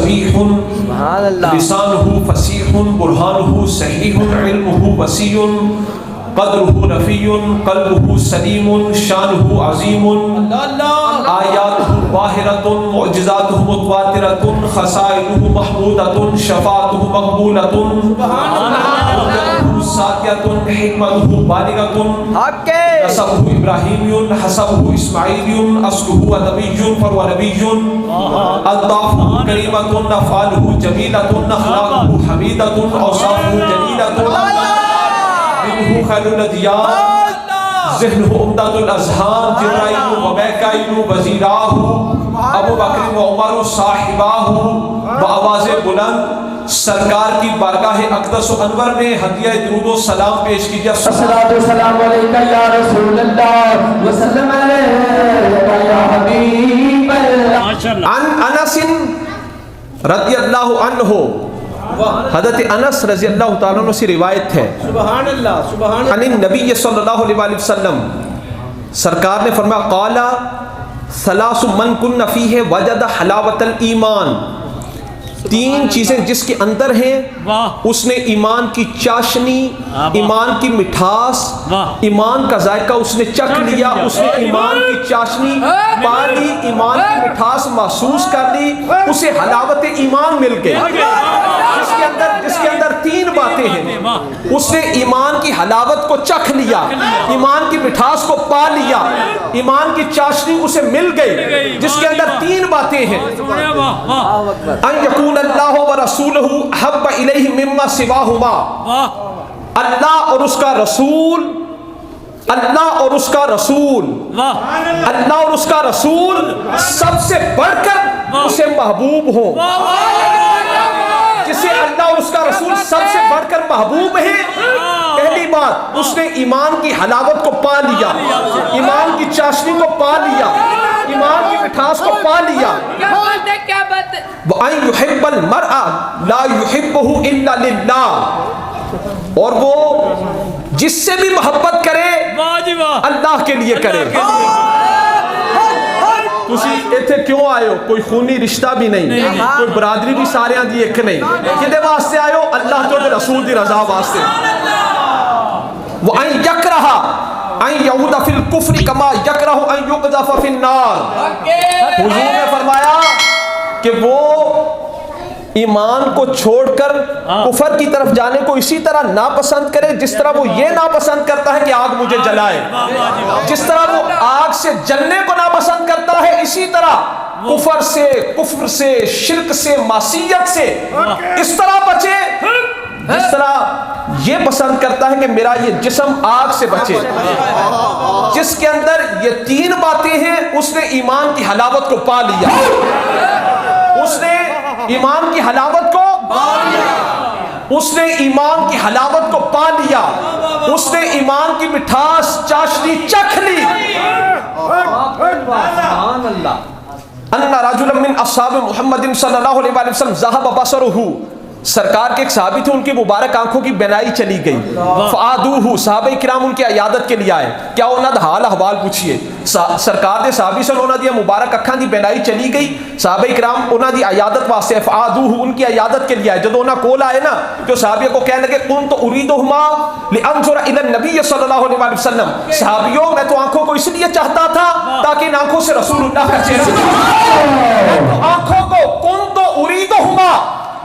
سمیح لسانہ فصیح برہانہ صحیح علمہ وسیع قدرہ رفیع قلبہ سلیم شانہ عظیم آیاتہ باہرۃ معجزاتہ متواترۃ خصائلہ محمودۃ شفاعتہ مقبولۃ ساتیۃ حکمتہ بالغۃ نسبہ ابراہیمی حسبہ اسماعیلی اصلہ ادبی فهو نبی الطافہ کریمۃ افعالہ جمیلۃ اخلاقہ حمیدۃ اوصافہ جلیلۃ منہ خیر الادیان ذہنہ عمدۃ الاذہان جبرائیل و میکائیل وزیراہ ابو بکر و عمر صاحباہ بآواز بلند سرکار کی بارگاہ اقدس و انور میں ہدیہ درود و سلام پیش کیجیے. الصلاۃ والسلام علیکہ یا رسول اللہ وسلم علیکہ یا حبیب اللہ. عن انس رضی اللہ عنہ، حضرت انس رضی اللہ تعالیٰ عنہ سے روایت ہے سبحان اللہ سبحان عن النبی صلی اللہ علیہ وسلم، سرکار نے فرمایا قال ثلاث من کن فیہ وجد حلاوت الایمان، تین چیزیں جس کے اندر ہیں اس نے ایمان کی چاشنی، ایمان کی مٹھاس، ایمان کا ذائقہ اس نے چکھ لیا، اس نے ایمان کی چاشنی پا لی، ایمان کی مٹھاس محسوس کر لی، اسے حلاوت ایمان مل گئی. جس کے اندر تین باتیں ہیں، اس نے ایمان کی حلاوت کو چکھ لیا، ایمان کی مٹھاس کو پا لیا، ایمان کی چاشنی اسے مل گئی. جس کے اندر تین باتیں ہیں، ان یکون اللہ ورسولہ احب الیہ مما سواہما، اللہ اور اس کا رسول، اللہ اور اس کا رسول، اللہ اور اس کا رسول سب سے بڑھ کر اسے محبوب ہو. جسے اللہ اور اس کا رسول سب سے بڑھ کر محبوب ہے، پہلی بات اس نے ایمان کی حلاوت کو پا لیا، ایمان کی چاشنی کو پا لیا، ایمان کی مٹھاس کو پا لیا. وَأَن يُحِبَّ الْمَرْءَ لَا يُحِبُّهُ إِلَّا لِلَّهِ، اور وہ جس سے بھی محبت کرے اللہ کے لیے کرے. تسی ایتھے کیوں آئے ہو؟ کوئی خونی رشتہ بھی نہیں، کوئی برادری بھی سارے ہاں دی ایک نہیں. کدے واسطے آئے ہو؟ اللہ تو رسول دی رضا واسطے. وَأَن يَكْرَهَ أَن يَعُودَ فِي الْكُفْرِ كَمَا يَكْرَهُ أَن يُقْذَفَ فِي النَّارِ. حضور نے فرمایا کہ وہ ایمان کو چھوڑ کر کفر کی طرف جانے کو اسی طرح ناپسند کرے جس طرح وہ یہ ناپسند کرتا ہے کہ آگ مجھے جلائے. جس طرح وہ آگ سے جلنے کو ناپسند کرتا ہے، اسی طرح کفر سے، کفر سے، شرک سے، معصیت سے اس طرح بچے جس طرح یہ پسند کرتا ہے کہ میرا یہ جسم آگ سے بچے. جس کے اندر یہ تین باتیں ہیں اس نے ایمان کی حلاوت کو پا لیا، اس نے ایمان کی حلاوت کو پا لیا، اس نے ایمان کی حلاوت کو پا لیا، اس نے ایمان کی مٹھاس چاشنی چکھ لی. سبحان اللہ. ان رجلا من اصحاب محمد صلی اللہ علیہ وسلم ذهب بصره، سرکار کے ایک صحابی تھے، ان کی مبارک آنکھوں کی بینائی چلی گئی. فعادوہ، صحابہ کرام ان کی عیادت کے لیے آئے. کیا انہاں دا حال احوال پوچھئے. سرکار دے صحابی سے انہاں دی مبارک اکھاں دی بینائی چلی گئی. صحابہ کرام انہاں دی عیادت واسطے فعادوہ ان کی عیادت کے لیے آئے. جب انہاں کول آئے نا تو صحابی کو کہنے لگے قمت اریدہما لانظر الی النبی صلی اللہ علیہ وسلم، صحابیوں میں تو آنکھوں کو اس لیے چاہتا تھا تاکہ ان آنکھوں سے رسول اللہ کا چہرہ، آنکھوں کو قمت اریدہما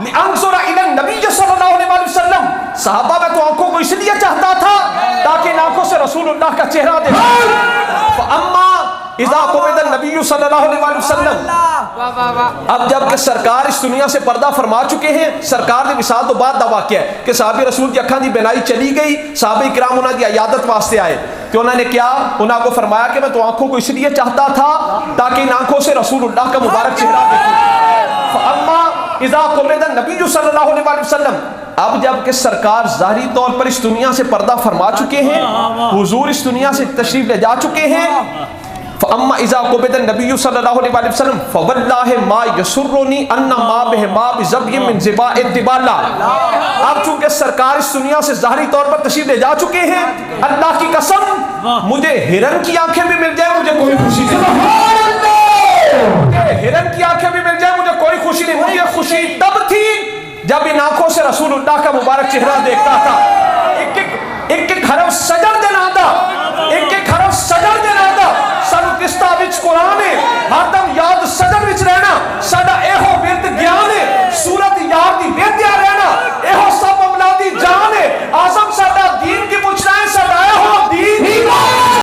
لانظر الی النبی صلی اللہ علیہ وسلم، صحابہ میں تو آنکھوں کو اس لیے چاہتا تھا تاکہ ان آنکھوں سے رسول اللہ کا چہرہ دیکھیں. فاما اذا قبض النبی صلی اللہ علیہ وسلم، اب جب کہ سرکار اس دنیا سے پردہ فرما چکے ہیں، سرکار نے وصال تو بعد دا واقعہ ہے کہ صحابی رسول کی اکھاں دی بینائی چلی گئی. صحابہ کرام انہاں دی عیادت واسطے آئے تو انہوں نے کیا، انہوں کو فرمایا کہ میں تو آنکھوں کو اس لیے چاہتا تھا تاکہ ان آنکھوں سے رسول اللہ کا مبارک چہرہ دیکھیں. فاما اذا قبض النبی صلی اللہ علیہ وسلم، اب جب کہ سرکار ظاہری طور پر اس دنیا سے پردہ فرما چکے ہیں، حضور اس دنیا سے تشریف لے جا چکے ہیں. فاما اذا قبض النبی صلی اللہ علیہ وسلم فواللہ ما یسرنی ان ما بہ ما بذبی من ذباء الدبالہ. اب چونکہ سرکار اس دنیا سے ظاہری طور پر تشریف لے جا چکے ہیں، اللہ کی قسم مجھے ہرن کی آنکھیں بھی مل جائے مجھے کوئی خوشی نہیں. ہرن کی آنکھیں بھی مل جائے مجھے کوئی خوشی نہیں. مجھے خوشی اللہ کا مبارک چہرہ دیکھتا تھا